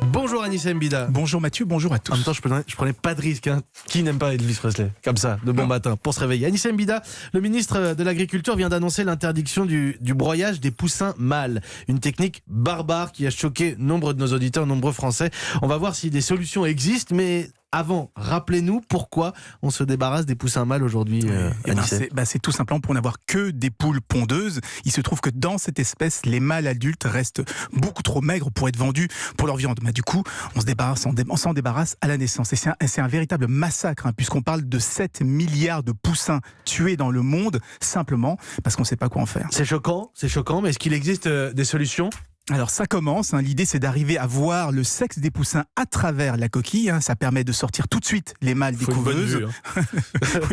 Bonjour Anissa Mbida. Bonjour Mathieu, bonjour à tous. En même temps, je prenais pas de risque. Qui n'aime pas Elvis Presley comme ça, de bon matin, pour se réveiller. Anissa Mbida, le ministre de l'Agriculture vient d'annoncer l'interdiction du broyage des poussins mâles. Une technique barbare qui a choqué nombre de nos auditeurs, nombreux Français. On va voir si des solutions existent, mais avant, rappelez-nous pourquoi on se débarrasse des poussins mâles aujourd'hui, Anissa. C'est tout simplement pour n'avoir que des poules pondeuses. Il se trouve que dans cette espèce, les mâles adultes restent beaucoup trop maigres pour être vendus pour leur viande. Du coup, on s'en débarrasse à la naissance. Et c'est un véritable massacre, puisqu'on parle de 7 milliards de poussins tués dans le monde, simplement parce qu'on ne sait pas quoi en faire. C'est choquant, mais est-ce qu'il existe des solutions ? Alors ça commence, l'idée c'est d'arriver à voir le sexe des poussins à travers la coquille, ça permet de sortir tout de suite les mâles des couveuses.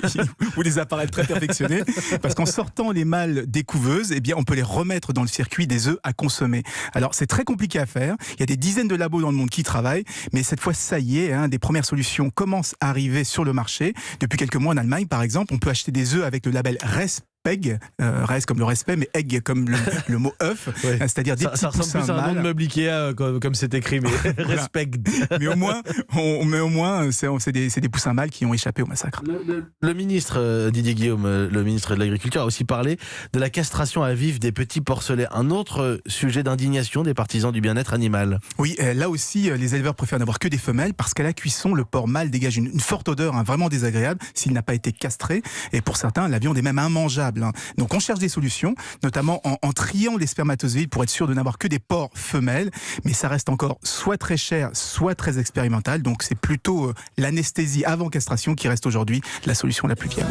Oui, ou des appareils très perfectionnés, parce qu'en sortant les mâles des couveuses, on peut les remettre dans le circuit des œufs à consommer. Alors c'est très compliqué à faire, il y a des dizaines de labos dans le monde qui travaillent, mais cette fois ça y est, des premières solutions commencent à arriver sur le marché. Depuis quelques mois en Allemagne par exemple, on peut acheter des œufs avec le label RESPEG, res comme le respect, mais egg comme le mot œuf, ouais. C'est-à-dire des petits poussins mâles. Ça ressemble plus à un nom de meuble Ikea comme c'est écrit, mais respect. Mais au moins, c'est des poussins mâles qui ont échappé au massacre. Le ministre Didier Guillaume, le ministre de l'Agriculture, a aussi parlé de la castration à vif des petits porcelets. Un autre sujet d'indignation des partisans du bien-être animal. Oui, là aussi, les éleveurs préfèrent n'avoir que des femelles parce qu'à la cuisson, le porc mâle dégage une forte odeur, vraiment désagréable s'il n'a pas été castré. Et pour certains, la viande est même immangeable. Donc on cherche des solutions, notamment en triant les spermatozoïdes pour être sûr de n'avoir que des porcs femelles, mais ça reste encore soit très cher, soit très expérimental, donc c'est plutôt l'anesthésie avant castration qui reste aujourd'hui la solution la plus viable.